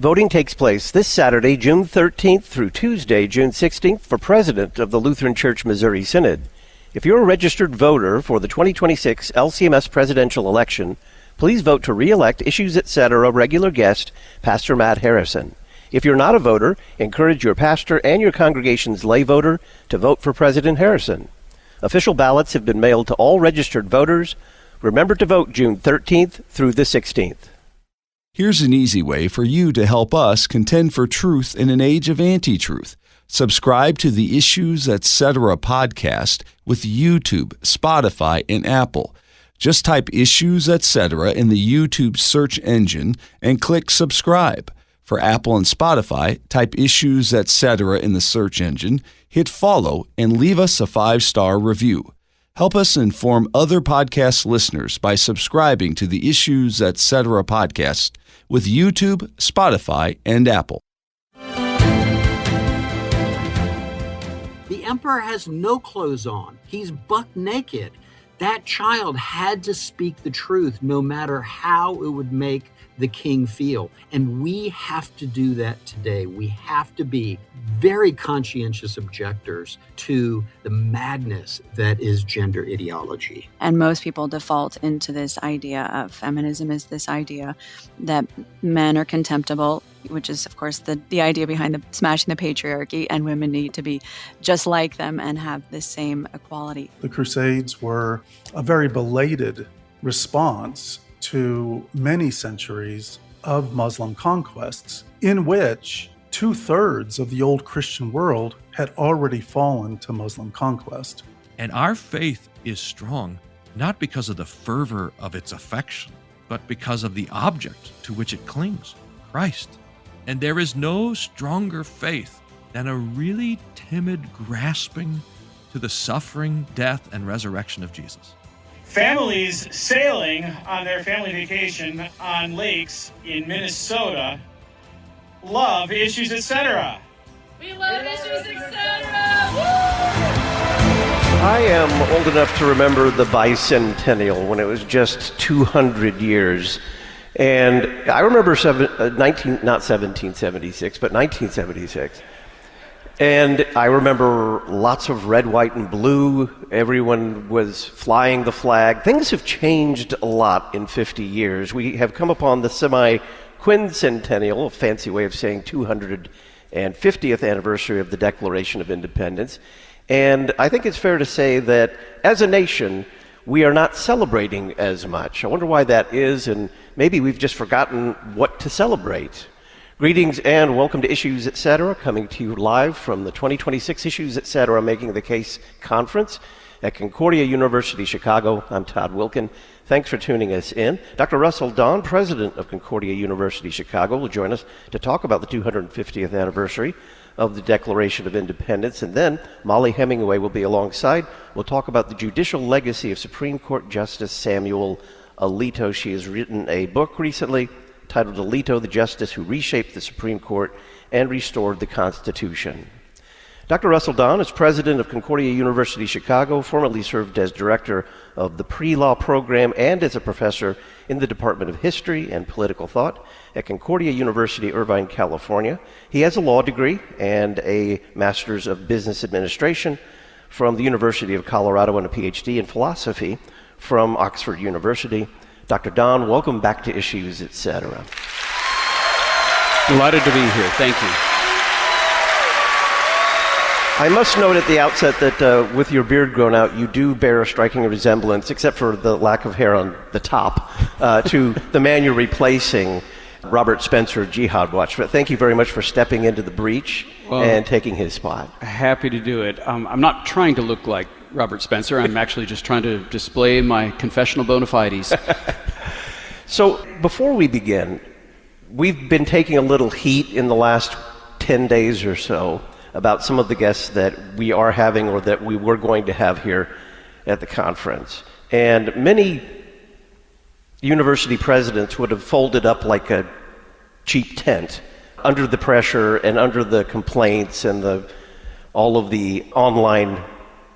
Voting takes place this Saturday, June 13th through Tuesday, June 16th for President of the Lutheran Church Missouri Synod. If you're a registered voter for the 2026 LCMS presidential election, please vote to re-elect Issues Etc. regular guest, Pastor Matt Harrison. If you're not a voter, encourage your pastor and your congregation's lay voter to vote for President Harrison. Official ballots have been mailed to all registered voters. Remember to vote June 13th through the 16th. Here's an easy way for you to help us contend for truth in an age of anti-truth. Subscribe to the Issues Etc. podcast with YouTube, Spotify, and Apple. Just type Issues Etc. in the YouTube search engine and click subscribe. For Apple and Spotify, type Issues Etc. in the search engine, hit follow, and leave us a 5-star review. Help us inform other podcast listeners by subscribing to the Issues Etc. podcast with YouTube, Spotify, and Apple. The emperor has no clothes on. He's buck naked. That child had to speak the truth no matter how it would make the king feel. And we have to do that today. We have to be very conscientious objectors to the madness that is gender ideology. And most people default into this idea of feminism is this idea that men are contemptible, which is, of course, the idea behind smashing the patriarchy, and women need to be just like them and have the same equality. The Crusades were a very belated response to many centuries of Muslim conquests, in which 2/3 of the old Christian world had already fallen to Muslim conquest. And our faith is strong, not because of the fervor of its affection, but because of the object to which it clings, Christ. And there is no stronger faith than a really timid grasping to the suffering, death, and resurrection of Jesus. Families sailing on their family vacation on lakes in Minnesota love Issues Etc. We love Issues Etc. I am old enough to remember the bicentennial when it was just 200 years. And I remember 1976. And I remember lots of red, white, and blue. Everyone was flying the flag. Things have changed a lot in 50 years. We have come upon the semi-quincentennial, a fancy way of saying 250th anniversary of the Declaration of Independence. And I think it's fair to say that as a nation, we are not celebrating as much. I wonder why that is, and maybe we've just forgotten what to celebrate. Greetings and welcome to Issues Etc., coming to you live from the 2026 Issues Etc. Making the Case Conference at Concordia University, Chicago. I'm Todd Wilkin. Thanks for tuning us in. Dr. Russell Don, president of Concordia University, Chicago, will join us to talk about the 250th anniversary of the Declaration of Independence. And then Molly Hemingway will be alongside. We'll talk about the judicial legacy of Supreme Court Justice Samuel Alito. She has written a book recently titled Alito, the Justice Who Reshaped the Supreme Court and Restored the Constitution. Dr. Russell Don is president of Concordia University, Chicago, formerly served as director of the pre-law program and as a professor in the Department of History and Political Thought at Concordia University, Irvine, California. He has a law degree and a Master's of Business Administration from the University of Colorado and a PhD in philosophy from Oxford University. Dr. Don, welcome back to Issues Etc. Delighted to be here. Thank you. I must note at the outset that with your beard grown out, you do bear a striking resemblance, except for the lack of hair on the top, to the man you're replacing, Robert Spencer, Jihad Watch. But thank you very much for stepping into the breach and taking his spot. Happy to do it. I'm not trying to look like Robert Spencer. I'm actually just trying to display my confessional bona fides. So before we begin, we've been taking a little heat in the last 10 days or so about some of the guests that we are having or that we were going to have here at the conference. And many university presidents would have folded up like a cheap tent under the pressure and under the complaints and all of the online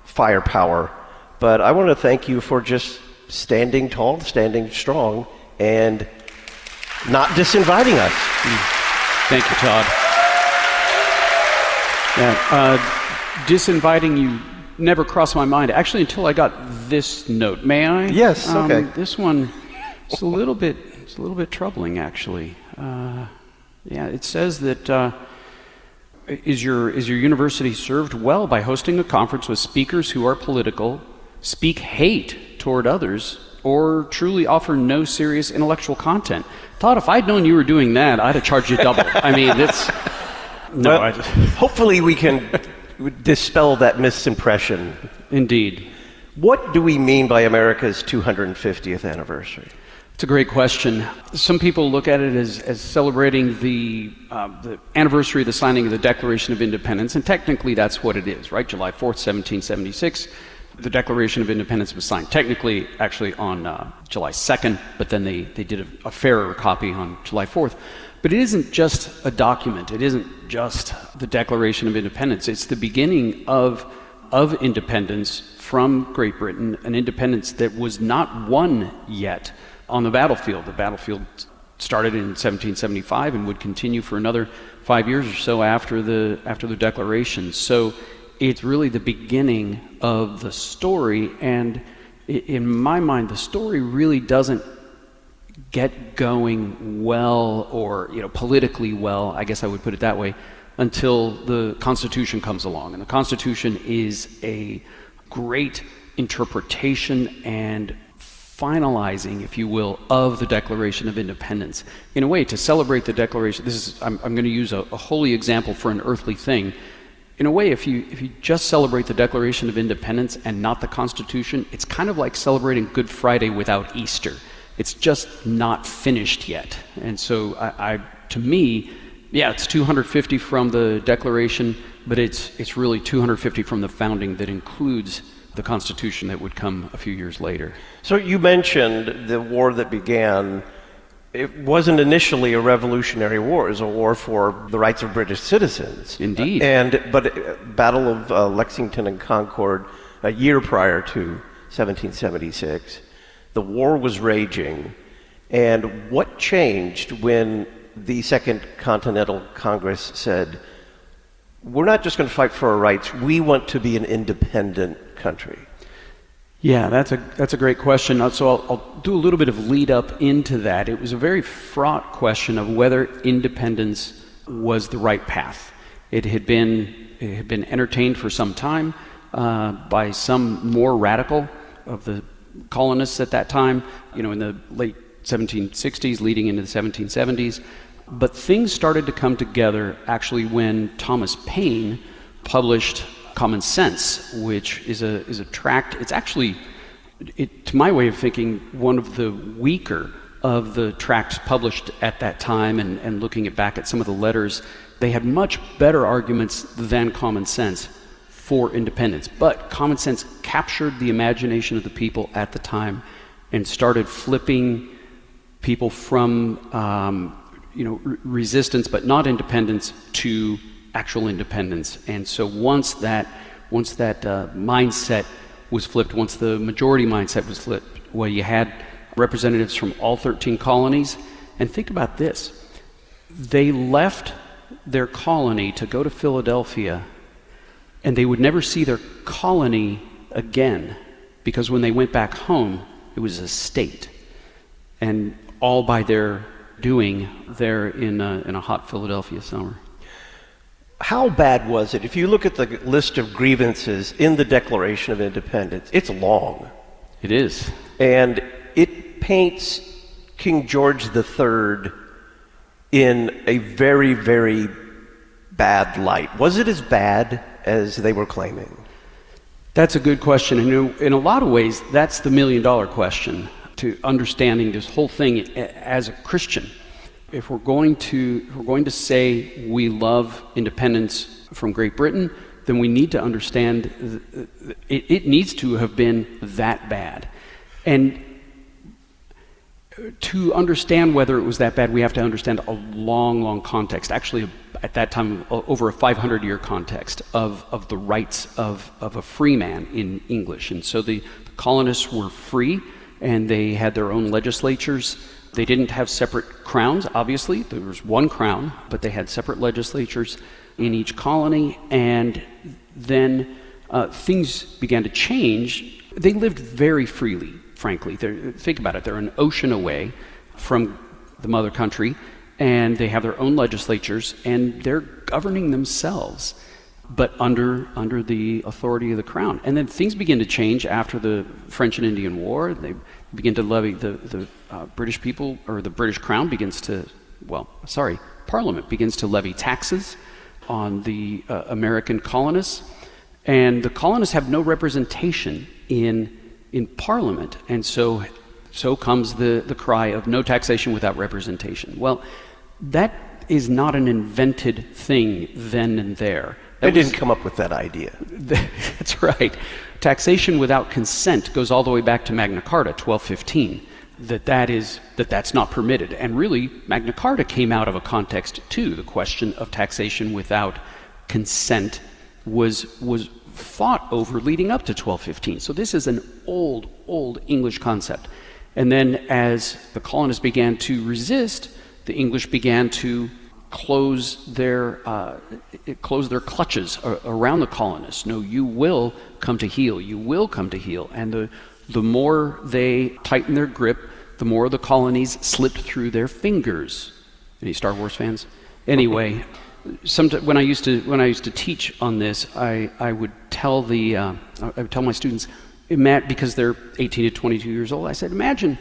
firepower. But I want to thank you for just standing tall, standing strong, and not disinviting us. Thank you, Todd. Yeah, disinviting you never crossed my mind, actually, until I got this note. May I? Yes, okay. This one is a little bit troubling, actually. Yeah, it says that is your university served well by hosting a conference with speakers who are political, speak hate toward others, or truly offer no serious intellectual content? Thought if I'd known you were doing that, I'd have charged you double. I mean, it's no. Well, hopefully we can dispel that misimpression. Indeed. What do we mean by America's 250th anniversary? It's a great question. Some people look at it as celebrating the anniversary of the signing of the Declaration of Independence, and technically that's what it is, right? July 4th, 1776, the Declaration of Independence was signed. Technically, actually on July 2nd, but then they did a fairer copy on July 4th. But it isn't just a document. It isn't just the Declaration of Independence. It's the beginning of independence from Great Britain, an independence that was not won yet on the battlefield. The battlefield started in 1775 and would continue for another 5 years or so after the Declaration. So it's really the beginning of the story, and in my mind, the story really doesn't get going well, or politically well, I guess I would put it that way, until the Constitution comes along. And the Constitution is a great interpretation and finalizing, if you will, of the Declaration of Independence. In a way, to celebrate the Declaration, I'm going to use a holy example for an earthly thing. In a way, if you just celebrate the Declaration of Independence and not the Constitution, it's kind of like celebrating Good Friday without Easter. It's just not finished yet. And so to me, yeah, it's 250 from the Declaration, but it's really 250 from the founding that includes the Constitution that would come a few years later. So you mentioned the war that began. It wasn't initially a revolutionary war. It was a war for the rights of British citizens. Indeed. But Battle of Lexington and Concord, a year prior to 1776, the war was raging. And what changed when the Second Continental Congress said, we're not just going to fight for our rights, we want to be an independent country? Yeah, that's a great question. So I'll do a little bit of lead up into that. It was a very fraught question of whether independence was the right path. It had been entertained for some time by some more radical of the colonists at that time, in the late 1760s leading into the 1770s. But things started to come together actually when Thomas Paine published Common Sense, which is a tract. It's actually, to my way of thinking, one of the weaker of the tracts published at that time, and looking back at some of the letters, they had much better arguments than Common Sense for independence. But Common Sense captured the imagination of the people at the time and started flipping people from resistance but not independence to actual independence. And so once that mindset was flipped, once the majority mindset was flipped, well, you had representatives from all 13 colonies. And think about this. They left their colony to go to Philadelphia, and they would never see their colony again, because when they went back home, it was a state. And all by their doing there in a hot Philadelphia summer. How bad was it? If you look at the list of grievances in the Declaration of Independence, it's long. It is. And it paints King George III in a very, very bad light. Was it as bad as they were claiming? That's a good question. And in a lot of ways, that's the million-dollar question to understanding this whole thing as a Christian. If we're going to say we love independence from Great Britain, then we need to understand it needs to have been that bad. And to understand whether it was that bad, we have to understand a long, long context. Actually, at that time, over a 500-year context of the rights of a free man in English. And so the colonists were free, and they had their own legislatures. They didn't have separate crowns, obviously. There was one crown, but they had separate legislatures in each colony. And then things began to change. They lived very freely, frankly. Think about it. They're an ocean away from the mother country, and they have their own legislatures, and they're governing themselves, but under the authority of the crown. And then things begin to change after the French and Indian War. They begin to levy, the British people, or the British crown begins to, Parliament begins to levy taxes on the American colonists, and the colonists have no representation in Parliament, and so comes the cry of no taxation without representation. Well, that is not an invented thing then and there. They didn't come up with that idea. That's right. Taxation without consent goes all the way back to Magna Carta, 1215, that's not permitted. And really, Magna Carta came out of a context too. The question of taxation without consent was fought over leading up to 1215. So this is an old English concept. And then as the colonists began to resist, the English began to close their clutches around the colonists. No, you will come to heel. You will come to heel. And the more they tightened their grip, the more the colonies slipped through their fingers. Any Star Wars fans? Anyway, when I used to teach on this, I would tell my students, because they're 18 to 22 years old, I said, imagine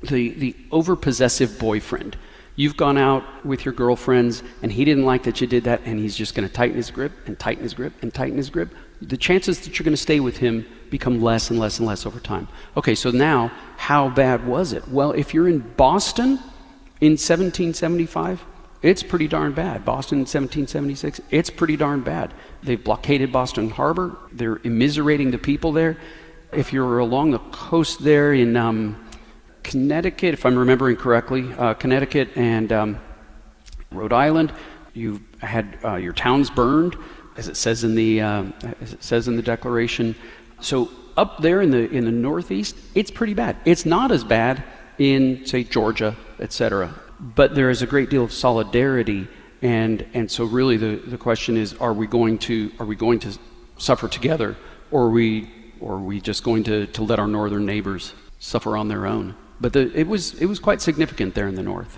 the overpossessive boyfriend. You've gone out with your girlfriends, and he didn't like that you did that, and he's just going to tighten his grip and tighten his grip and tighten his grip. The chances that you're going to stay with him become less and less and less over time. Okay, so now, how bad was it? Well, if you're in Boston in 1775, it's pretty darn bad. Boston in 1776, it's pretty darn bad. They've blockaded Boston Harbor. They're immiserating the people there. If you're along the coast there in Connecticut, if I'm remembering correctly, Connecticut and Rhode Island, you had your towns burned, as it says in the Declaration. So up there in the Northeast, it's pretty bad. It's not as bad in, say, Georgia, etc. But there is a great deal of solidarity, and so really the question is: Are we going to suffer together, or are we just going to let our northern neighbors suffer on their own? But it was quite significant there in the north.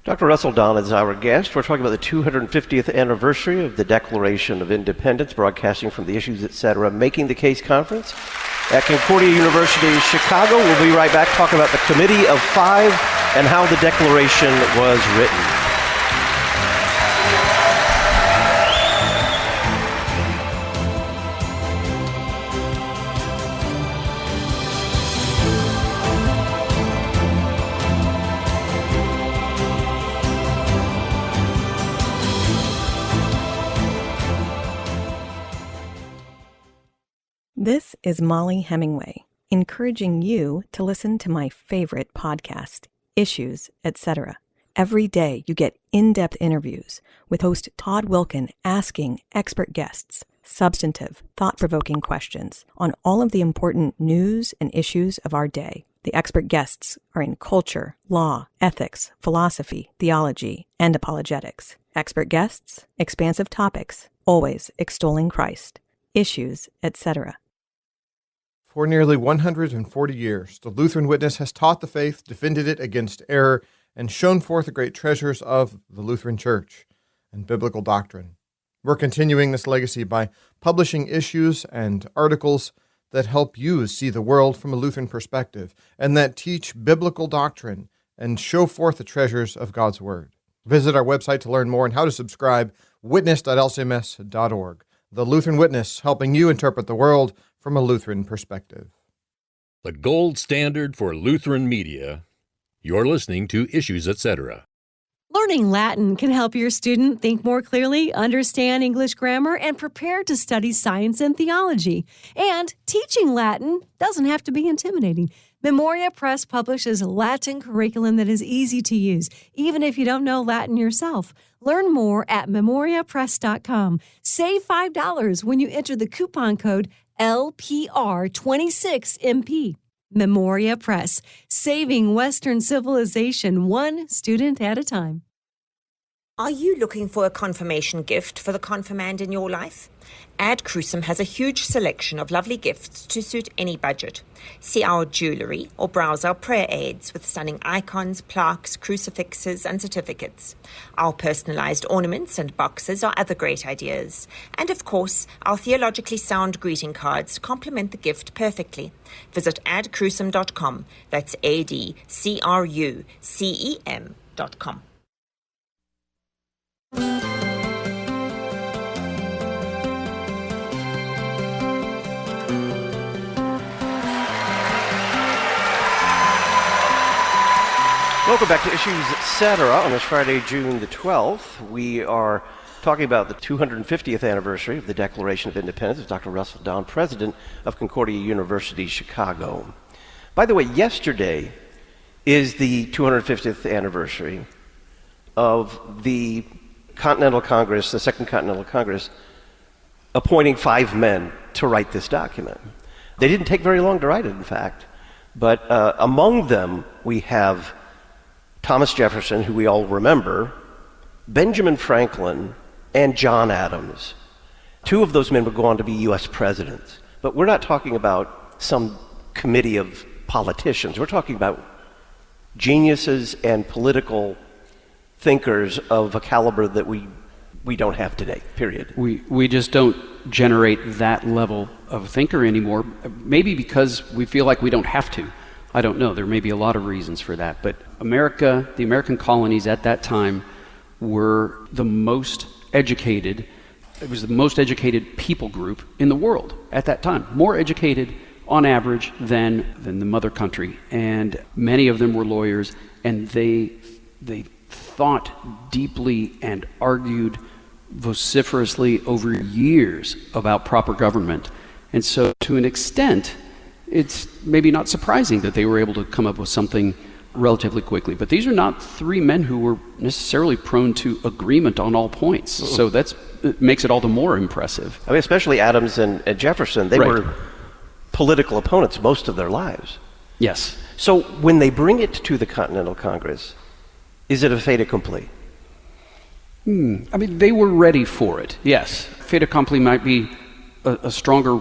Dr. Russell Don is our guest. We're talking about the 250th anniversary of the Declaration of Independence, broadcasting from the Issues, Etc. Making the Case Conference at Concordia University, Chicago. We'll be right back talking about the Committee of Five and how the Declaration was written. This is Molly Hemingway, encouraging you to listen to my favorite podcast, Issues, Etc. Every day you get in-depth interviews with host Todd Wilkin asking expert guests substantive, thought-provoking questions on all of the important news and issues of our day. The expert guests are in culture, law, ethics, philosophy, theology, and apologetics. Expert guests, expansive topics, always extolling Christ. Issues, Etc. For nearly 140 years, the Lutheran Witness has taught the faith, defended it against error, and shown forth the great treasures of the Lutheran Church and biblical doctrine. We're continuing this legacy by publishing issues and articles that help you see the world from a Lutheran perspective and that teach biblical doctrine and show forth the treasures of God's Word. Visit our website to learn more and how to subscribe, witness.lcms.org. The Lutheran Witness, helping you interpret the world from a Lutheran perspective. The gold standard for Lutheran media. You're listening to Issues, Etc. Learning Latin can help your student think more clearly, understand English grammar, and prepare to study science and theology. And teaching Latin doesn't have to be intimidating. Memoria Press publishes a Latin curriculum that is easy to use, even if you don't know Latin yourself. Learn more at memoriapress.com. Save $5 when you enter the coupon code LPR26MP. Memoria Press, saving Western civilization one student at a time. Are you looking for a confirmation gift for the confirmand in your life? Ad Crucium has a huge selection of lovely gifts to suit any budget. See our jewelry or browse our prayer aids with stunning icons, plaques, crucifixes, and certificates. Our personalized ornaments and boxes are other great ideas. And of course, our theologically sound greeting cards complement the gift perfectly. Visit adcrucium.com. That's ADCRUCEM.com. Welcome back to Issues Etc. on this Friday, June the 12th. We are talking about the 250th anniversary of the Declaration of Independence with Dr. Russell Down, president of Concordia University, Chicago. By the way, yesterday is the 250th anniversary of the Continental Congress, the Second Continental Congress, appointing 5 men to write this document. They didn't take very long to write it, in fact, but among them we have Thomas Jefferson, who we all remember, Benjamin Franklin, and John Adams. 2 of those men would go on to be U.S. presidents. But we're not talking about some committee of politicians. We're talking about geniuses and political thinkers of a caliber that we don't have today, period. We just don't generate that level of thinker anymore, maybe because we feel like we don't have to. I don't know. There may be a lot of reasons for that. But America, the American colonies at that time were the most educated. It was the most educated people group in the world at that time. More educated on average than the mother country. And many of them were lawyers, and they thought deeply and argued vociferously over years about proper government. And so to an extent, it's maybe not surprising that they were able to come up with something relatively quickly. But these are not 3 men who were necessarily prone to agreement on all points. So it makes it all the more impressive. I mean, especially Adams and Jefferson, they were political opponents most of their lives. Yes. So when they bring it to the Continental Congress, is it a fait accompli? I mean, they were ready for it, yes. Fait accompli might be a stronger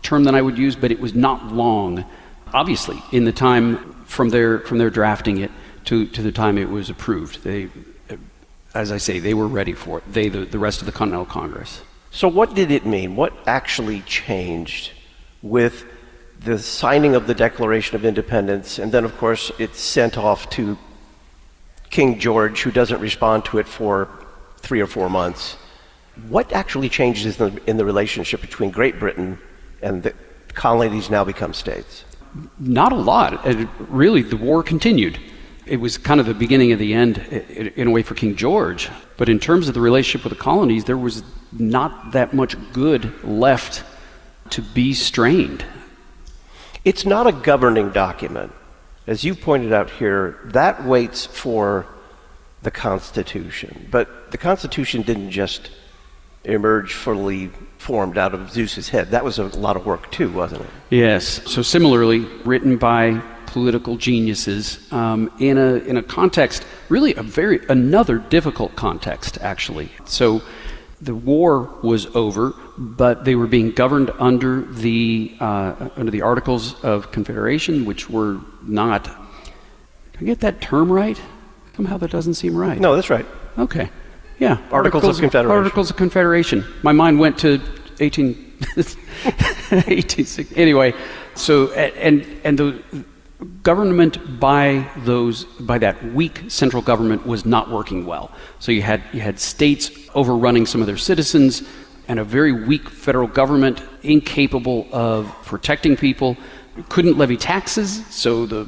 term than I would use, but it was not long, obviously, in the time from their drafting it to the time it was approved. They, as I say, they were ready for it. The rest of the Continental Congress. So what did it mean? What actually changed with the signing of the Declaration of Independence, and then, of course, it's sent off to King George, who doesn't respond to it for 3 or 4 months? What actually changes in the relationship between Great Britain and the colonies now become states? Not a lot. Really, the war continued. It was kind of the beginning of the end in a way for King George. But in terms of the relationship with the colonies, there was not that much good left to be strained. It's not a governing document. As you pointed out here, that waits for the Constitution. But the Constitution didn't just emerge fully formed out of Zeus's head. That was a lot of work too, wasn't it? Yes. So similarly, written by political geniuses in a context, really another difficult context, actually. So the war was over, but they were being governed under the Articles of Confederation, which were not. Can I get that term right? Somehow that doesn't seem right. No, that's right. Okay. Yeah. Articles of Confederation. Articles of Confederation. My mind went to 1860. Anyway, so and the government by that weak central government was not working well. So you had states overrunning some of their citizens, and a very weak federal government incapable of protecting people. Couldn't levy taxes, so the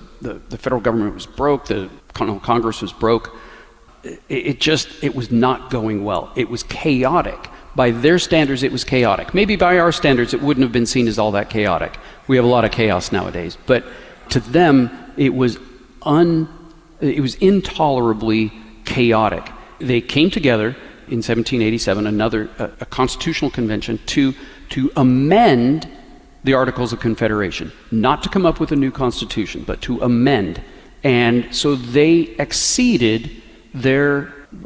federal government was broke. The Continental Congress was broke. It was not going well. It was chaotic. By their standards, it was chaotic. Maybe by our standards, it wouldn't have been seen as all that chaotic. We have a lot of chaos nowadays. But to them, it was intolerably chaotic. They came together in 1787, a constitutional convention, to amend the Articles of Confederation, not to come up with a new constitution, but to amend. And so they exceeded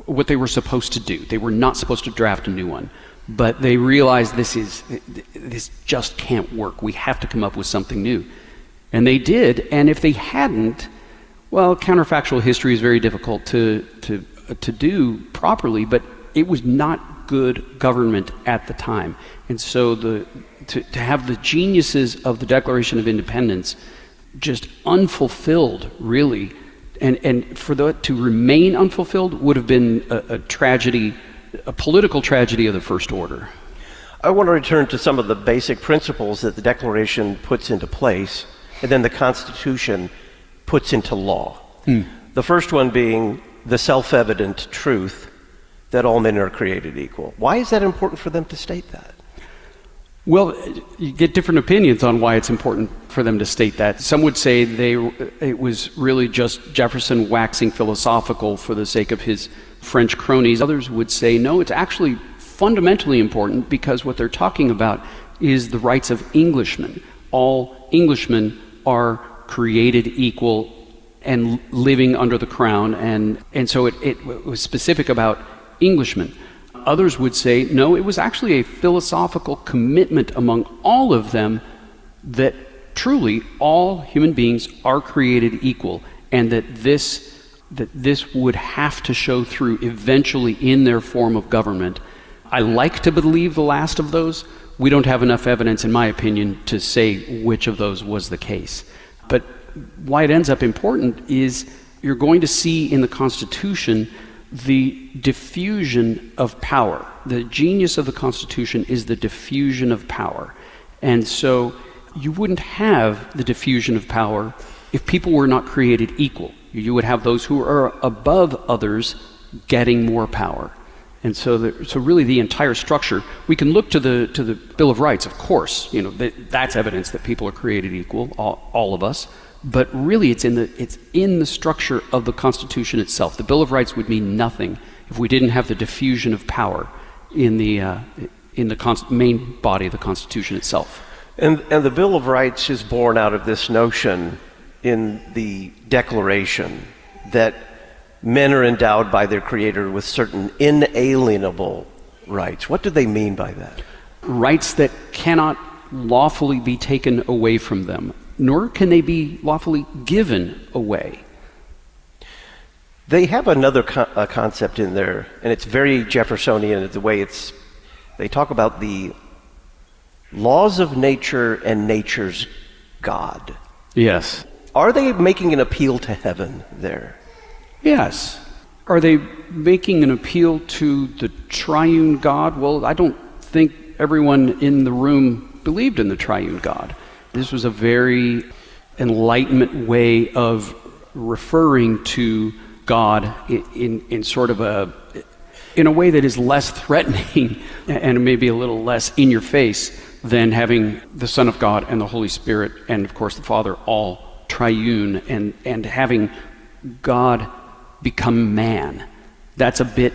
what they were supposed to do. They were not supposed to draft a new one, but they realized this just can't work. We have to come up with something new. And they did, and if they hadn't, well, counterfactual history is very difficult to do properly, but it was not good government at the time. And so to have the geniuses of the Declaration of Independence just unfulfilled, really, and for that to remain unfulfilled would have been a tragedy, a political tragedy of the first order. I want to return to some of the basic principles that the Declaration puts into place, and then the Constitution puts into law. The first one being the self-evident truth that all men are created equal. Why is that important for them to state that? Well, you get different opinions on why it's important for them to state that. Some would say it was really just Jefferson waxing philosophical for the sake of his French cronies. Others would say, no, it's actually fundamentally important because what they're talking about is the rights of Englishmen. All Englishmen are created equal and living under the crown, and so it was specific about Englishmen. Others would say, no, it was actually a philosophical commitment among all of them that truly all human beings are created equal, and that this would have to show through eventually in their form of government. I like to believe the last of those. We don't have enough evidence, in my opinion, to say which of those was the case. But why it ends up important is you're going to see in the Constitution the diffusion of power. The genius of the Constitution is the diffusion of power. And so you wouldn't have the diffusion of power if people were not created equal. You would have those who are above others getting more power. And so really the entire structure, we can look to the Bill of Rights, of course, that's evidence that people are created equal, all of us. But really, it's in the structure of the Constitution itself. The Bill of Rights would mean nothing if we didn't have the diffusion of power in the main body of the Constitution itself. And the Bill of Rights is born out of this notion in the Declaration that men are endowed by their Creator with certain inalienable rights. What do they mean by that? Rights that cannot lawfully be taken away from them, nor can they be lawfully given away. They have another concept in there, and it's very Jeffersonian the way they talk about the laws of nature and nature's God. Yes. Are they making an appeal to heaven there? Yes. Are they making an appeal to the triune God? Well, I don't think everyone in the room believed in the triune God. This was a very Enlightenment way of referring to God in sort of in a way that is less threatening and maybe a little less in your face than having the Son of God and the Holy Spirit and of course the Father all triune and having God become man. That's a bit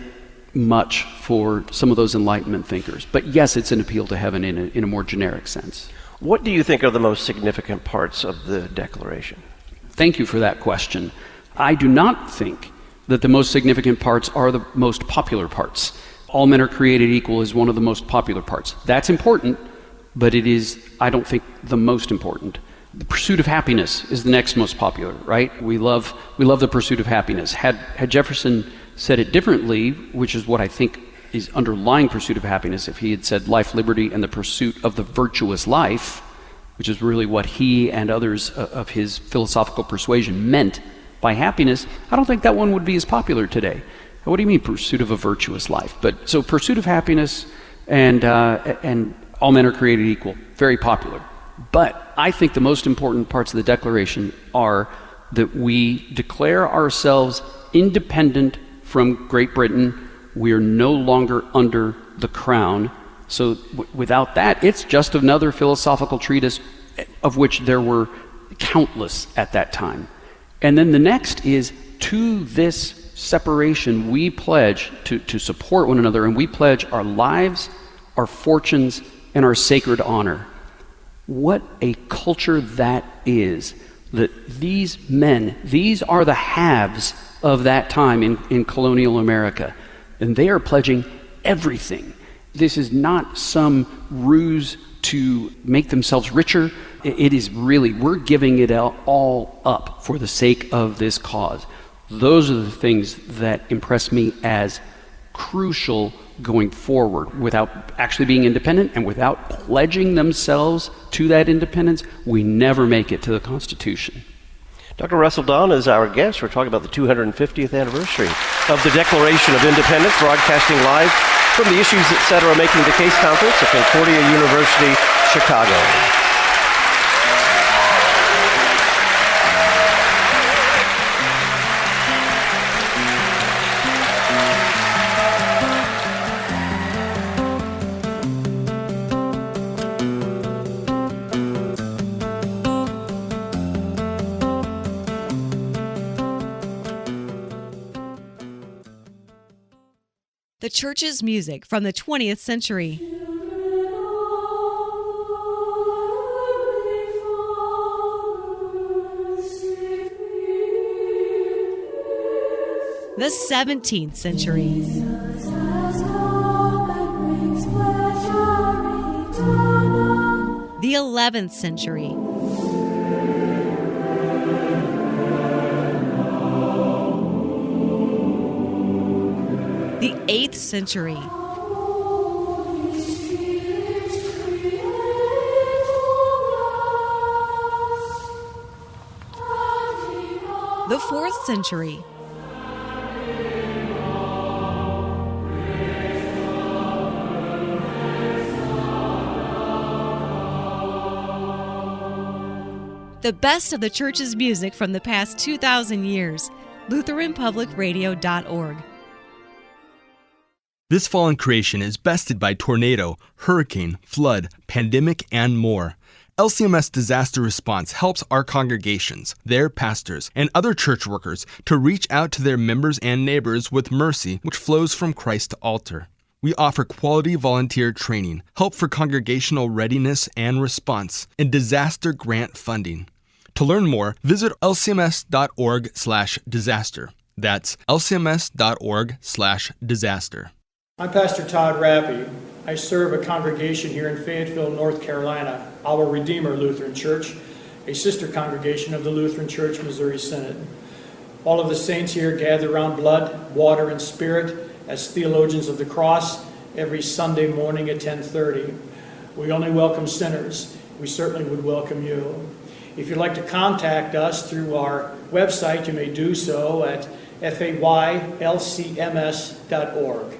much for some of those Enlightenment thinkers. But yes, it's an appeal to heaven in a more generic sense. What do you think are the most significant parts of the Declaration? Thank you for that question. I do not think that the most significant parts are the most popular parts. All men are created equal is one of the most popular parts. That's important, but it is, I don't think, the most important. The pursuit of happiness is the next most popular, right? We love the pursuit of happiness. Had Jefferson said it differently, which is what I think is underlying pursuit of happiness, if he had said life, liberty, and the pursuit of the virtuous life, which is really what he and others of his philosophical persuasion meant by happiness, I don't think that one would be as popular today. What do you mean pursuit of a virtuous life? But so pursuit of happiness and all men are created equal, very popular. But I think the most important parts of the Declaration are that we declare ourselves independent from Great Britain. We are no longer under the crown. So without that, it's just another philosophical treatise of which there were countless at that time. And then the next is, to this separation, we pledge to support one another, and we pledge our lives, our fortunes, and our sacred honor. What a culture that is. That these men, these are the haves of that time in colonial America. And they are pledging everything. This is not some ruse to make themselves richer. It is really, we're giving it all up for the sake of this cause. Those are the things that impress me as crucial going forward. Without actually being independent and without pledging themselves to that independence, we never make it to the Constitution. Dr. Russell Don is our guest. We're talking about the 250th anniversary of the Declaration of Independence, broadcasting live from the Issues Etc. Making the Case conference at Concordia University, Chicago. The church's music from the 20th century. The 17th century. The 11th century. The 8th century. The 4th century. The best of the church's music from the past 2,000 years. LutheranPublicRadio.org. This fallen creation is bested by tornado, hurricane, flood, pandemic, and more. LCMS Disaster Response helps our congregations, their pastors, and other church workers to reach out to their members and neighbors with mercy which flows from Christ to altar. We offer quality volunteer training, help for congregational readiness and response, and disaster grant funding. To learn more, visit lcms.org/disaster. That's lcms.org/disaster. I'm Pastor Todd Rappy. I serve a congregation here in Fayetteville, North Carolina, Our Redeemer Lutheran Church, a sister congregation of the Lutheran Church Missouri Synod. All of the saints here gather around blood, water, and spirit as theologians of the cross every Sunday morning at 10:30. We only welcome sinners. We certainly would welcome you. If you'd like to contact us through our website, you may do so at faylcms.org.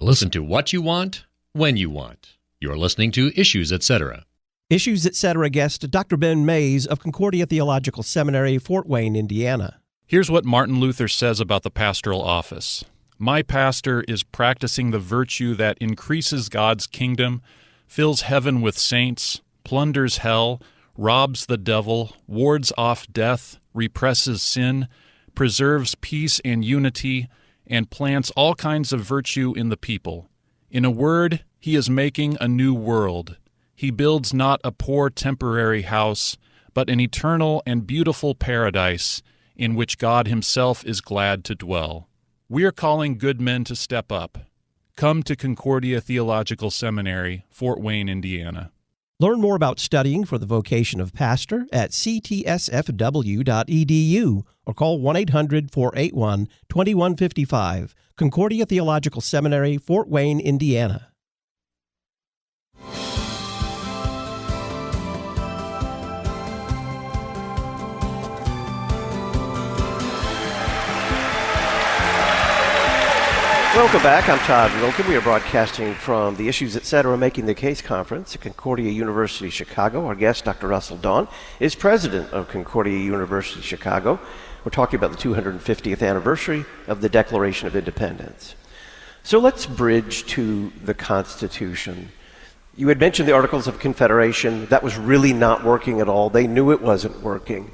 Listen to what you want, when you want. You're listening to Issues Etc. Issues Etc. guest Dr. Ben Mays of Concordia Theological Seminary, Fort Wayne, Indiana. Here's what Martin Luther says about the pastoral office. My pastor is practicing the virtue that increases God's kingdom, fills heaven with saints, plunders hell, robs the devil, wards off death, represses sin, preserves peace and unity, and plants all kinds of virtue in the people. In a word, he is making a new world. He builds not a poor temporary house, but an eternal and beautiful paradise in which God himself is glad to dwell. We are calling good men to step up. Come to Concordia Theological Seminary, Fort Wayne, Indiana. Learn more about studying for the vocation of pastor at ctsfw.edu or call 1-800-481-2155. Concordia Theological Seminary, Fort Wayne, Indiana. Welcome back. I'm Todd Wilken. We are broadcasting from the Issues Etc. Making the Case conference at Concordia University, Chicago. Our guest, Dr. Russell Don, is president of Concordia University, Chicago. We're talking about the 250th anniversary of the Declaration of Independence. So let's bridge to the Constitution. You had mentioned the Articles of Confederation. That was really not working at all. They knew it wasn't working.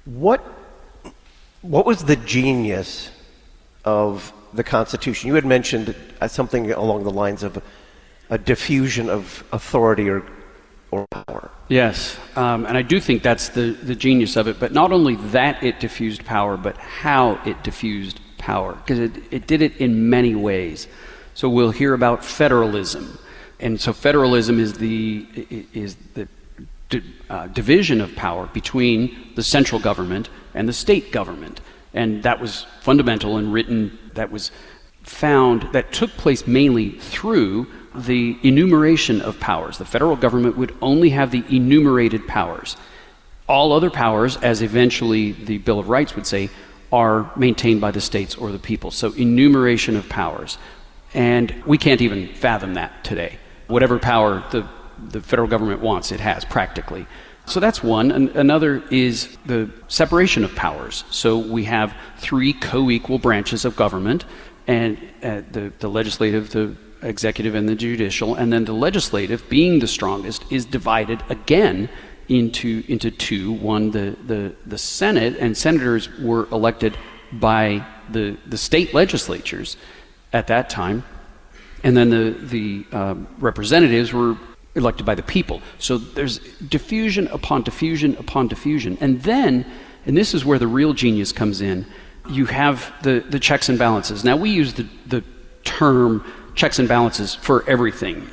What was the genius of the Constitution? You had mentioned something along the lines of a diffusion of authority or power. Yes, and I do think that's the genius of it, but not only that it diffused power, but how it diffused power, because it did it in many ways. So we'll hear about federalism, and so federalism is the division of power between the central government and the state government, and that was fundamental and written, that was found, that took place mainly through the enumeration of powers. The federal government would only have the enumerated powers. All other powers, as eventually the Bill of Rights would say, are maintained by the states or the people. So enumeration of powers. And we can't even fathom that today. Whatever power the federal government wants, it has practically. So that's one. Another is the separation of powers. So we have 3 co-equal branches of government, and the legislative, the executive, and the judicial, and then the legislative, being the strongest, is divided again into 2. One, the Senate, and senators were elected by the state legislatures at that time, and then the representatives were elected by the people. So there's diffusion upon diffusion upon diffusion, and then, and this is where the real genius comes in, you have the checks and balances. Now we use the term checks and balances for everything.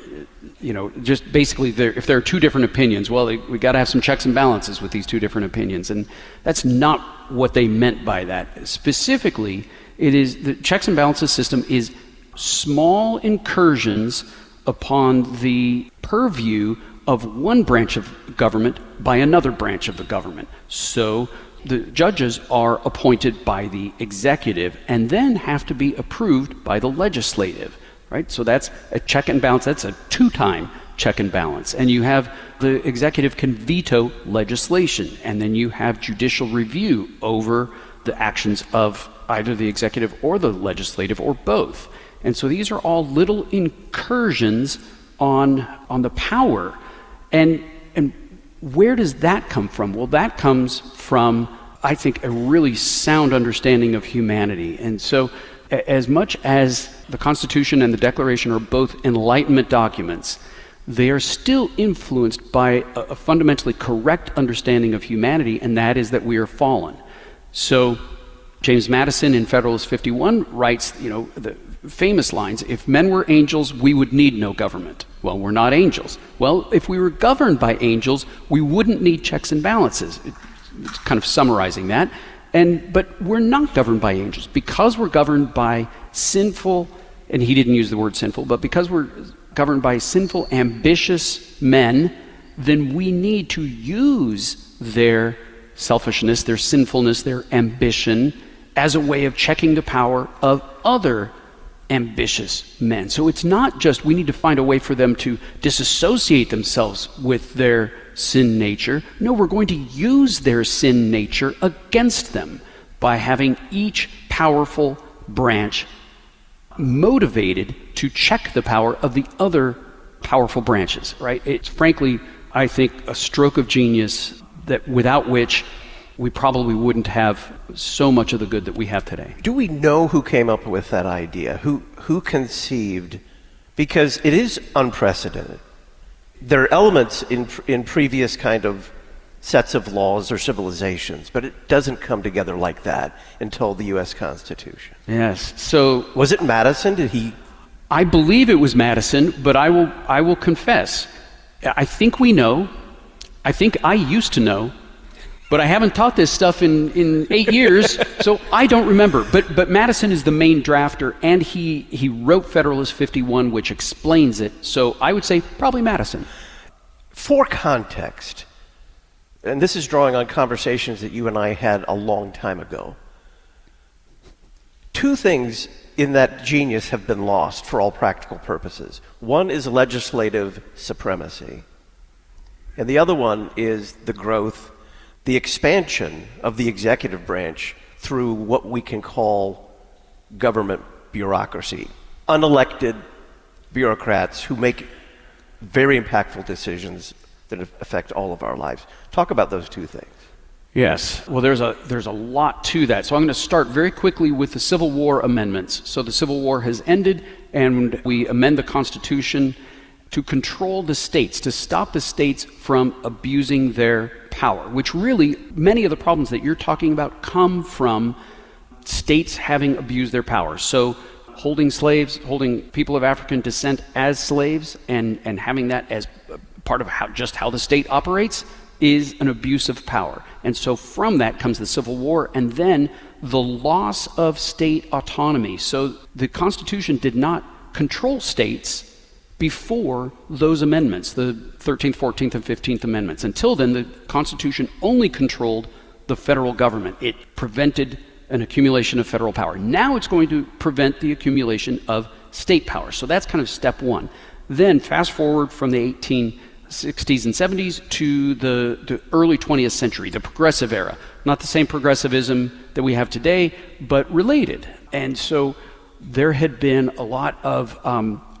You know, just basically if there are 2 different opinions, well, we got to have some checks and balances with these 2 different opinions, and that's not what they meant by that. Specifically, it is the checks and balances system is small incursions upon the purview of one branch of government by another branch of the government. So the judges are appointed by the executive and then have to be approved by the legislative, right? So that's a check and balance. That's a 2-time check and balance. And you have the executive can veto legislation, and then you have judicial review over the actions of either the executive or the legislative or both. And so these are all little incursions on the power. And where does that come from? Well, that comes from, I think, a really sound understanding of humanity. And so as much as the Constitution and the Declaration are both Enlightenment documents, they are still influenced by a fundamentally correct understanding of humanity, and that is that we are fallen. So James Madison in Federalist 51 writes, the famous lines, if men were angels, we would need no government. Well, we're not angels. Well, if we were governed by angels, we wouldn't need checks and balances. It's kind of summarizing that. But we're not governed by angels. Because we're governed by sinful, and he didn't use the word sinful, but because we're governed by sinful, ambitious men, then we need to use their selfishness, their sinfulness, their ambition as a way of checking the power of other ambitious men. So it's not just we need to find a way for them to disassociate themselves with their sin nature. No, we're going to use their sin nature against them by having each powerful branch motivated to check the power of the other powerful branches, right? It's frankly, I think, a stroke of genius that without which we probably wouldn't have so much of the good that we have today. Do we know who came up with that idea? Who conceived? Because it is unprecedented. There are elements in previous kind of sets of laws or civilizations, but it doesn't come together like that until the U.S. Constitution. Yes. So was it Madison? Did he? I believe it was Madison, but I will confess, I think we know. I think I used to know. But I haven't taught this stuff in 8 years, so I don't remember. But Madison is the main drafter, and he wrote Federalist 51, which explains it. So I would say probably Madison. For context, and this is drawing on conversations that you and I had a long time ago, 2 things in that genius have been lost for all practical purposes. One is legislative supremacy, and the other one is the growth, the expansion of the executive branch through what we can call government bureaucracy. Unelected bureaucrats who make very impactful decisions that affect all of our lives. Talk about those 2 things. Yes. Well, there's a lot to that. So I'm going to start very quickly with the Civil War amendments. So the Civil War has ended, and we amend the Constitution. to control the states, to stop the states from abusing their power, which really, many of the problems that you're talking about come from states having abused their power. So holding slaves, holding people of African descent as slaves, and having that as part of how the state operates is an abuse of power. And so from that comes the Civil War, and then the loss of state autonomy. So the Constitution did not control states before those amendments, the 13th, 14th, and 15th Amendments. Until then, the Constitution only controlled the federal government. It prevented an accumulation of federal power. Now it's going to prevent the accumulation of state power. So that's kind of step one. Then fast forward from the 1860s and 70s to the early 20th century, the progressive era. Not the same progressivism that we have today, but related. And so there had been a lot of,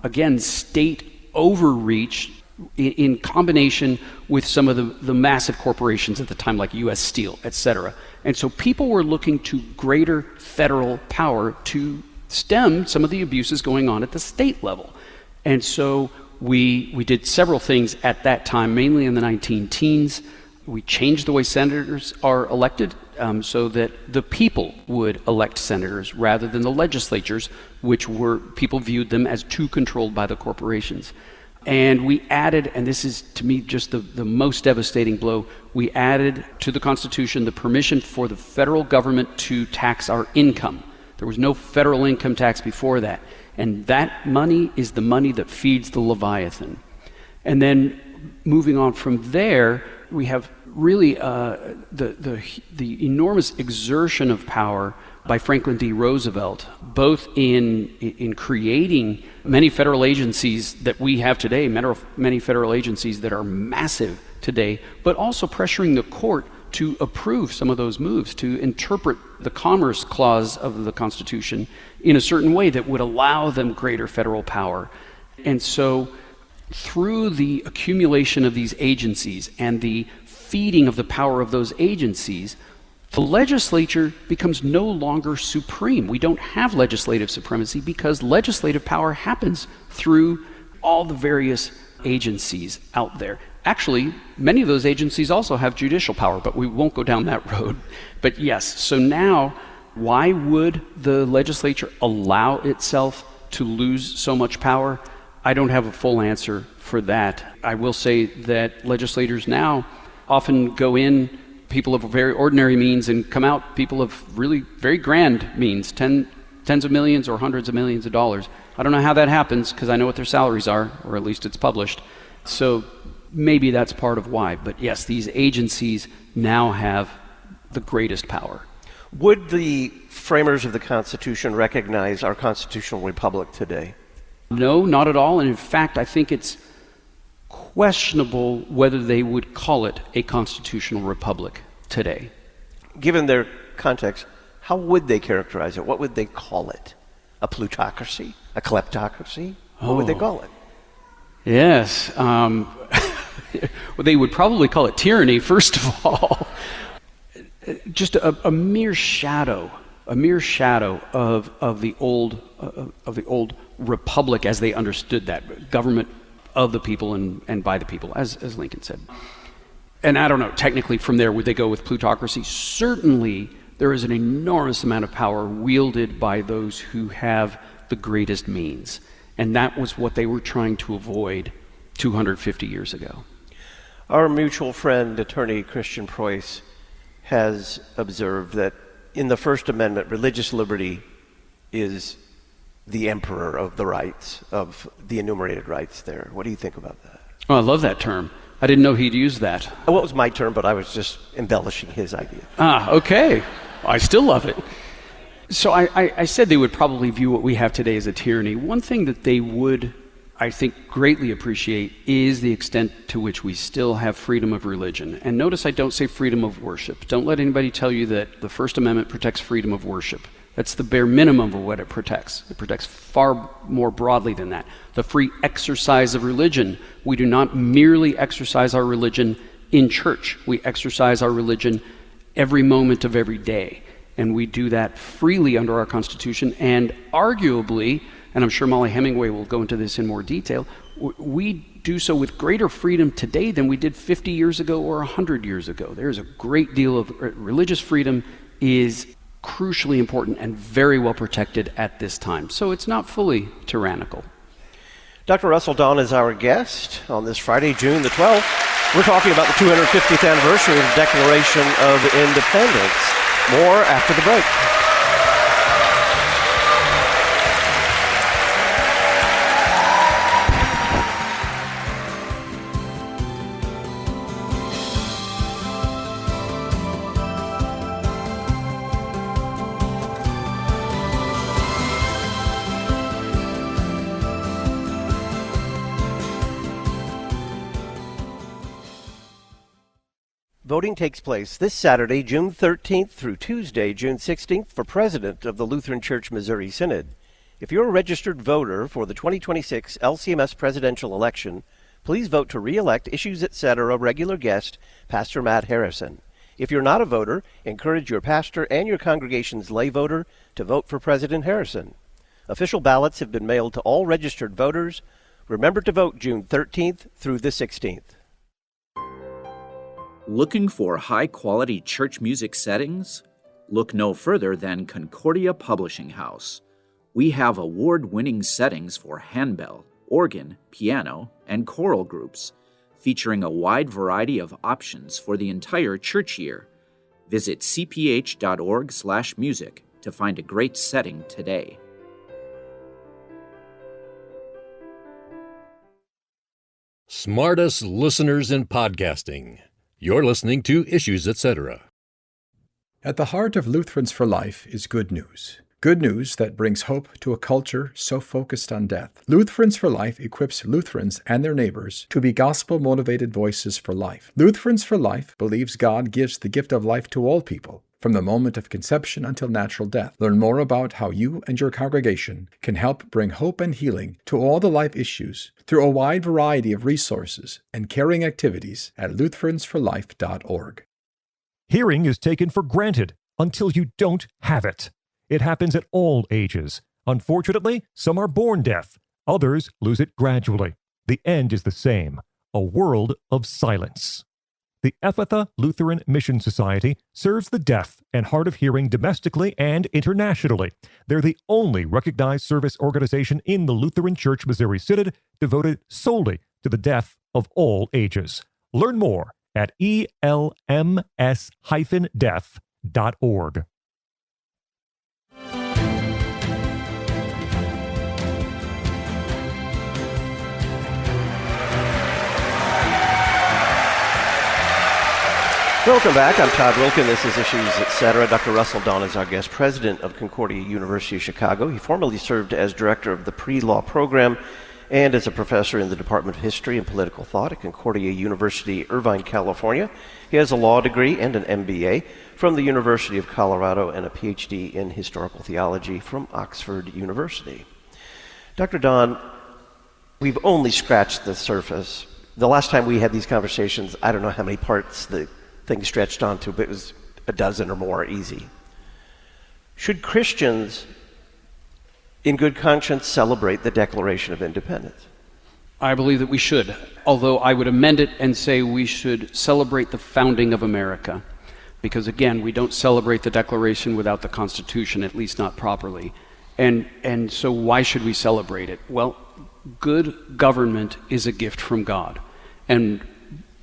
again, state overreach in combination with some of the massive corporations at the time, like U.S. Steel, et cetera. And so people were looking to greater federal power to stem some of the abuses going on at the state level. And so we did several things at that time, mainly in the 19-teens. We changed the way senators are elected so that the people would elect senators rather than the legislatures, which people viewed them as too controlled by the corporations. And we added, and this is to me just the most devastating blow, we added to the Constitution the permission for the federal government to tax our income. There was no federal income tax before that. And that money is the money that feeds the Leviathan. And then moving on from there, we have really the enormous exertion of power by Franklin D. Roosevelt, both in creating many federal agencies that we have today, many federal agencies that are massive today, but also pressuring the court to approve some of those moves, to interpret the Commerce Clause of the Constitution in a certain way that would allow them greater federal power. And so through the accumulation of these agencies and the feeding of the power of those agencies, the legislature becomes no longer supreme. We don't have legislative supremacy because legislative power happens through all the various agencies out there. Actually, many of those agencies also have judicial power, but we won't go down that road. But yes, so now, why would the legislature allow itself to lose so much power? I don't have a full answer for that. I will say that legislators now often go in people of very ordinary means and come out people of really very grand means, tens of millions or hundreds of millions of dollars. I don't know how that happens because I know what their salaries are, or at least it's published. So maybe that's part of why. But yes, these agencies now have the greatest power. Would the framers of the Constitution recognize our constitutional republic today? No, not at all. And in fact, I think it's questionable whether they would call it a constitutional republic today. Given their context, how would they characterize it? What would they call it? A plutocracy? A kleptocracy? What would they call it? Yes. Well, they would probably call it tyranny, first of all. Just a mere shadow of the old republic as they understood that, government of the people and by the people, as Lincoln said. And I don't know, technically from there, would they go with plutocracy? Certainly, there is an enormous amount of power wielded by those who have the greatest means. And that was what they were trying to avoid 250 years ago. Our mutual friend, attorney Christian Preuss, has observed that in the First Amendment, religious liberty is the emperor of the rights, of the enumerated rights there. What do you think about that? Oh, I love that term. I didn't know he'd use that. Well, it was my term, but I was just embellishing his idea. Okay. I still love it. So I said they would probably view what we have today as a tyranny. One thing that they would, I think, greatly appreciate is the extent to which we still have freedom of religion. And notice I don't say freedom of worship. Don't let anybody tell you that the First Amendment protects freedom of worship. That's the bare minimum of what it protects. It protects far more broadly than that. The free exercise of religion. We do not merely exercise our religion in church. We exercise our religion every moment of every day. And we do that freely under our Constitution, and arguably and I'm sure Molly Hemingway will go into this in more detail, we do so with greater freedom today than we did 50 years ago or 100 years ago. There's a great deal of religious freedom is crucially important and very well protected at this time. So it's not fully tyrannical. Dr. Russell Don is our guest on this Friday, June the 12th. We're talking about the 250th anniversary of the Declaration of Independence. More after the break. Voting takes place this Saturday, June 13th through Tuesday, June 16th for President of the Lutheran Church Missouri Synod. If you're a registered voter for the 2026 LCMS presidential election, please vote to re-elect Issues Etc. regular guest, Pastor Matt Harrison. If you're not a voter, encourage your pastor and your congregation's lay voter to vote for President Harrison. Official ballots have been mailed to all registered voters. Remember to vote June 13th through the 16th. Looking for high-quality church music settings? Look no further than Concordia Publishing House. We have award-winning settings for handbell, organ, piano, and choral groups, featuring a wide variety of options for the entire church year. Visit cph.org/music to find a great setting today. Smartest listeners in podcasting. You're listening to Issues Etc. At the heart of Lutherans for Life is good news. Good news that brings hope to a culture so focused on death. Lutherans for Life equips Lutherans and their neighbors to be gospel-motivated voices for life. Lutherans for Life believes God gives the gift of life to all people, from the moment of conception until natural death. Learn more about how you and your congregation can help bring hope and healing to all the life issues through a wide variety of resources and caring activities at lutheransforlife.org. Hearing is taken for granted until you don't have it. It happens at all ages. Unfortunately, some are born deaf. Others lose it gradually. The end is the same: a world of silence. The Ephatha Lutheran Mission Society serves the deaf and hard of hearing domestically and internationally. They're the only recognized service organization in the Lutheran Church Missouri Synod devoted solely to the deaf of all ages. Learn more at elms-deaf.org. Welcome back. I'm Todd Wilkin. This is Issues Etc. Dr. Russell Don is our guest, president of Concordia University of Chicago. He formerly served as director of the pre-law program and as a professor in the Department of History and Political Thought at Concordia University, Irvine, California. He has a law degree and an MBA from the University of Colorado and a PhD in historical theology from Oxford University. Dr. Don, we've only scratched the surface. The last time we had these conversations, I don't know how many parts the thing stretched onto, but it was a dozen or more easy. Should Christians in good conscience celebrate the Declaration of Independence? I believe that we should, although I would amend it and say we should celebrate the founding of America, because again, we don't celebrate the Declaration without the Constitution, at least not properly. And so why should we celebrate it? Well, good government is a gift from God, and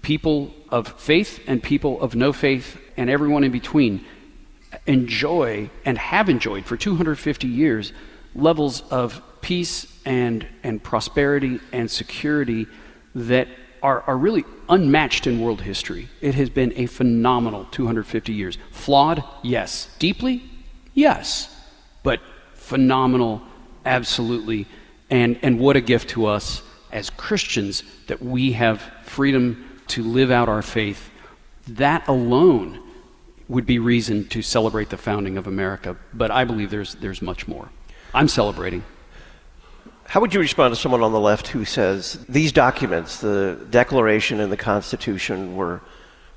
people of faith and people of no faith and everyone in between enjoy and have enjoyed for 250 years levels of peace and prosperity and security that are really unmatched in world history. It has been a phenomenal 250 years. Flawed? Yes. Deeply? Yes. But phenomenal, absolutely. And what a gift to us as Christians that we have freedom to live out our faith. That alone would be reason to celebrate the founding of America. But I believe there's much more. I'm celebrating. How would you respond to someone on the left who says these documents, the Declaration and the Constitution, were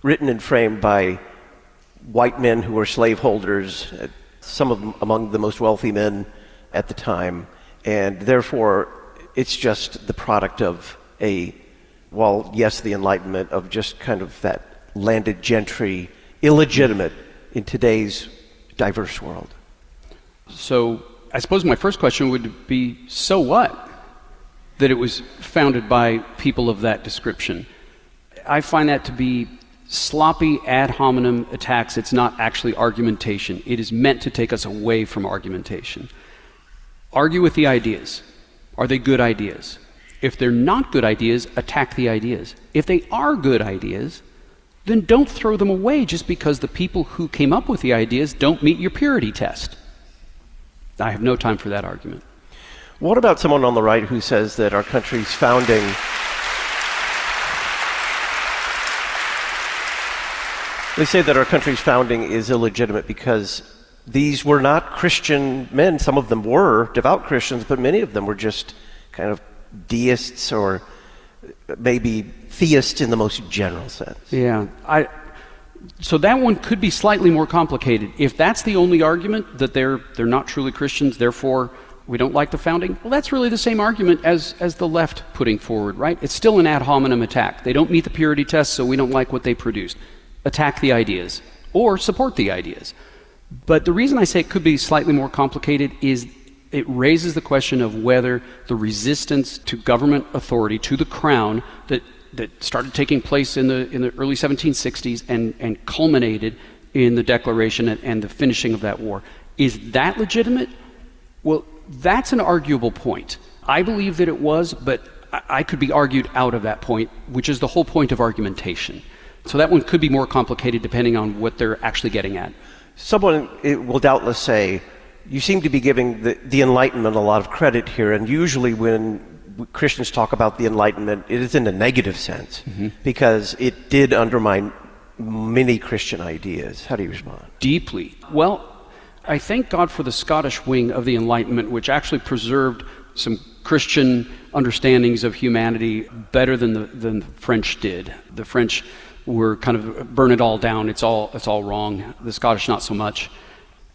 written and framed by white men who were slaveholders, some of them among the most wealthy men at the time, And therefore, it's just the product of the Enlightenment, of just kind of that landed gentry, illegitimate in today's diverse world. So I suppose my first question would be, so what that it was founded by people of that description? I find that to be sloppy ad hominem attacks. It's not actually argumentation. It is meant to take us away from argumentation. Argue with the ideas. Are they good ideas? If they're not good ideas, attack the ideas. If they are good ideas, then don't throw them away just because the people who came up with the ideas don't meet your purity test. I have no time for that argument. What about someone on the right who says that our country's founding they say that our country's founding is illegitimate because these were not Christian men. Some of them were devout Christians, but many of them were just kind of deists or maybe theists in the most general sense. Yeah, so that one could be slightly more complicated. If that's the only argument, that they're not truly Christians, therefore we don't like the founding, well, that's really the same argument as the left putting forward, right? It's still an ad hominem attack. They don't meet the purity test, so we don't like what they produced. Attack the ideas or support the ideas. But the reason I say it could be slightly more complicated is it raises the question of whether the resistance to government authority, to the crown, that started taking place in the early 1760s and culminated in the Declaration and the finishing of that war, is that legitimate? Well, that's an arguable point. I believe that it was, but I could be argued out of that point, which is the whole point of argumentation. So that one could be more complicated depending on what they're actually getting at. Someone will doubtless say, you seem to be giving the Enlightenment a lot of credit here, and usually when Christians talk about the Enlightenment, it is in a negative sense, because it did undermine many Christian ideas. How do you respond? Deeply. Well, I thank God for the Scottish wing of the Enlightenment, which actually preserved some Christian understandings of humanity better than the French did. The French were kind of burn it all down, it's all wrong. The Scottish not so much.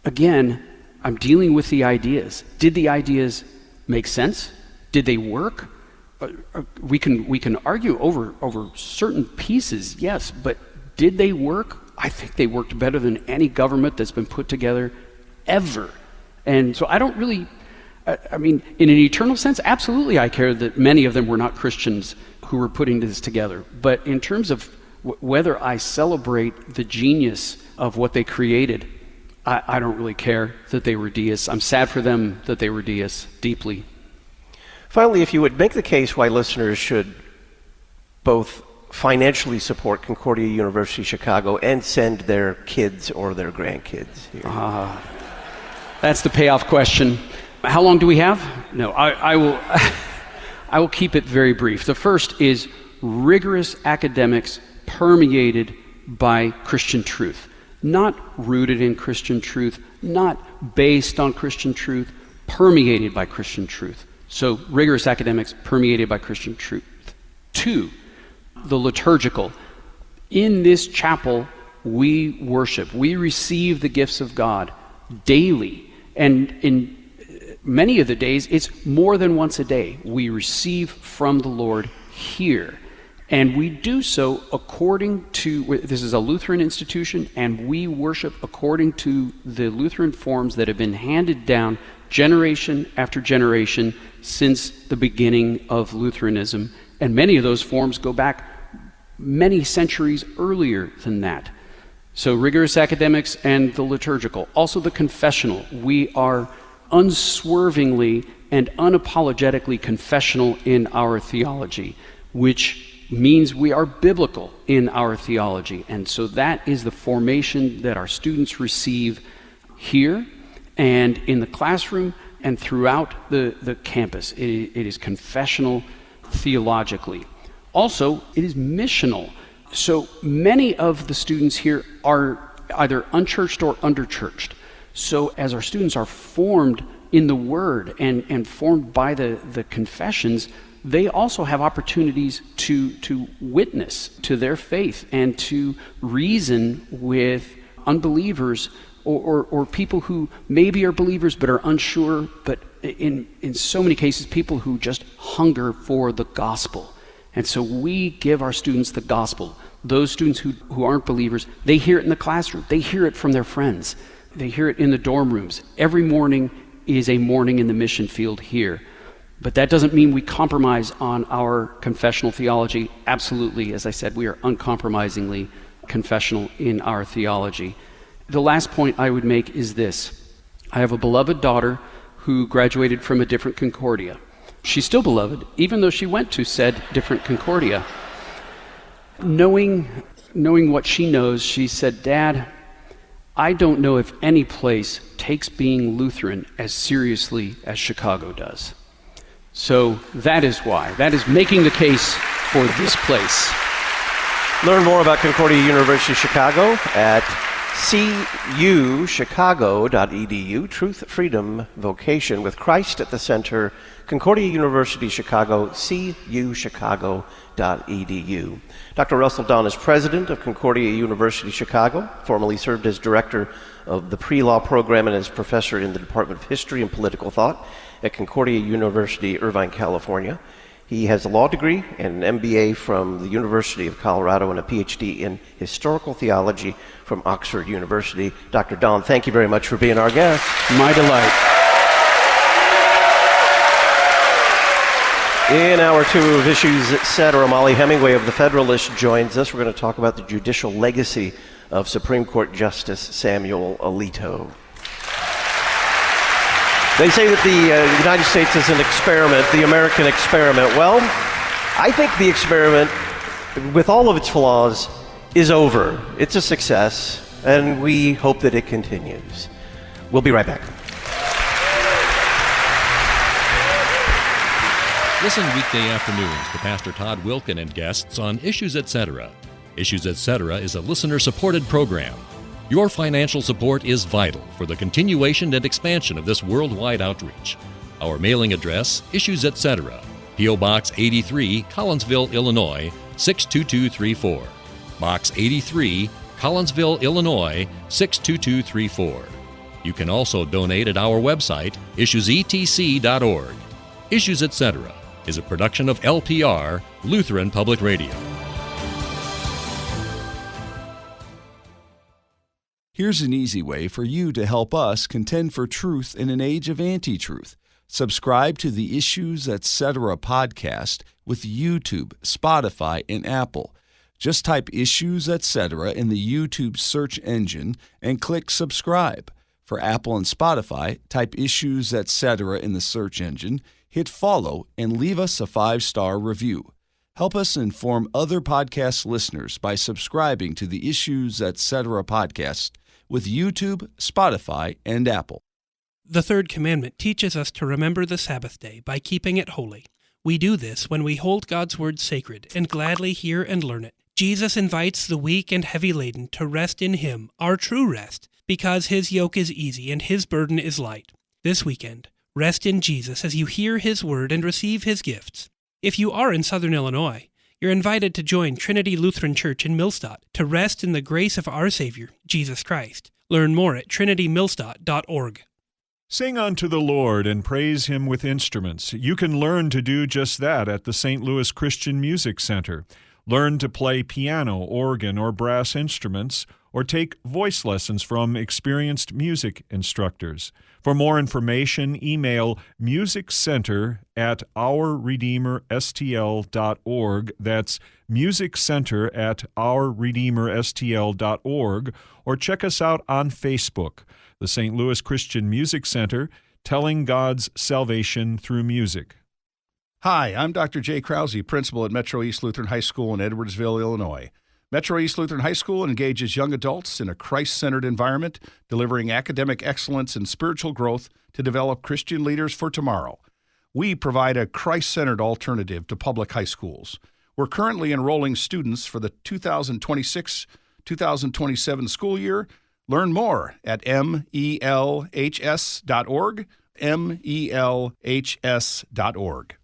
Again, I'm dealing with the ideas. Did the ideas make sense? Did they work? We can argue over certain pieces, yes, but did they work? I think they worked better than any government that's been put together ever. And so I don't really, I mean, in an eternal sense, absolutely I care that many of them were not Christians who were putting this together. But in terms of whether I celebrate the genius of what they created, I don't really care that they were deists. I'm sad for them that they were deists, deeply. Finally, if you would make the case why listeners should both financially support Concordia University Chicago and send their kids or their grandkids here. That's the payoff question. How long do we have? No, I will I will keep it very brief. The first is rigorous academics permeated by Christian truth. Not rooted in Christian truth, not based on Christian truth, permeated by Christian truth. So rigorous academics permeated by Christian truth. 2, the liturgical. In this chapel, we worship. We receive the gifts of God daily. And in many of the days, it's more than once a day. We receive from the Lord here. And we do so according to, this is a Lutheran institution, and we worship according to the Lutheran forms that have been handed down generation after generation since the beginning of Lutheranism. And many of those forms go back many centuries earlier than that. So rigorous academics and the liturgical. Also the confessional. We are unswervingly and unapologetically confessional in our theology, which means we are biblical in our theology. And so that is the formation that our students receive here and in the classroom and throughout the campus. It is confessional theologically. Also, it is missional. So many of the students here are either unchurched or underchurched. So as our students are formed in the Word and formed by the confessions, they also have opportunities to witness to their faith and to reason with unbelievers or people who maybe are believers but are unsure but in so many cases, people who just hunger for the gospel. And so we give our students the gospel. Those students who aren't believers, they hear it in the classroom. They hear it from their friends. They hear it in the dorm rooms. Every morning is a morning in the mission field here. But that doesn't mean we compromise on our confessional theology. Absolutely, as I said, we are uncompromisingly confessional in our theology. The last point I would make is this. I have a beloved daughter who graduated from a different Concordia. She's still beloved, even though she went to said different Concordia. Knowing what she knows, she said, "Dad, I don't know if any place takes being Lutheran as seriously as Chicago does." So that is why. That is making the case for this place. Learn more about Concordia University Chicago at cuchicago.edu. Truth, Freedom, Vocation with Christ at the center. Concordia University Chicago, cuchicago.edu. Dr. Russell Don is president of Concordia University Chicago, formerly served as director of the pre-law program and as professor in the Department of History and Political Thought at Concordia University, Irvine, California. He has a law degree and an MBA from the University of Colorado and a PhD in historical theology from Oxford University. Dr. Don, thank you very much for being our guest. My delight. In hour two of Issues Etc., Molly Hemingway of The Federalist joins us. We're going to talk about the judicial legacy of Supreme Court Justice Samuel Alito. They say that the United States is an experiment, the American experiment. Well, I think the experiment, with all of its flaws, is over. It's a success, and we hope that it continues. We'll be right back. Listen weekday afternoons to Pastor Todd Wilken and guests on Issues Etc. Issues Etc. is a listener-supported program. Your financial support is vital for the continuation and expansion of this worldwide outreach. Our mailing address, Issues Etc., P.O. Box 83, Collinsville, Illinois, 62234. Box 83, Collinsville, Illinois, 62234. You can also donate at our website, issuesetc.org. Issues Etc. is a production of LPR, Lutheran Public Radio. Here's an easy way for you to help us contend for truth in an age of anti-truth. Subscribe to the Issues Etc. podcast with YouTube, Spotify, and Apple. Just type Issues Etc. in the YouTube search engine and click subscribe. For Apple and Spotify, type Issues Etc. in the search engine, hit follow, and leave us a 5-star review. Help us inform other podcast listeners by subscribing to the Issues Etc. podcast with YouTube, Spotify, and Apple. The third commandment teaches us to remember the Sabbath day by keeping it holy. We do this when we hold God's word sacred and gladly hear and learn it. Jesus invites the weak and heavy laden to rest in Him, our true rest, because His yoke is easy and His burden is light. This weekend, rest in Jesus as you hear His word and receive His gifts. If you are in Southern Illinois, you're invited to join Trinity Lutheran Church in Millstadt to rest in the grace of our Savior, Jesus Christ. Learn more at trinitymillstadt.org. Sing unto the Lord and praise Him with instruments. You can learn to do just that at the St. Louis Christian Music Center. Learn to play piano, organ, or brass instruments, or take voice lessons from experienced music instructors. For more information, email musiccenter@ourredeemerstl.org. That's musiccenter@ourredeemerstl.org, or check us out on Facebook, the St. Louis Christian Music Center, telling God's salvation through music. Hi, I'm Dr. Jay Krause, principal at Metro East Lutheran High School in Edwardsville, Illinois. Metro East Lutheran High School engages young adults in a Christ-centered environment, delivering academic excellence and spiritual growth to develop Christian leaders for tomorrow. We provide a Christ-centered alternative to public high schools. We're currently enrolling students for the 2026-2027 school year. Learn more at melhs.org, melhs.org.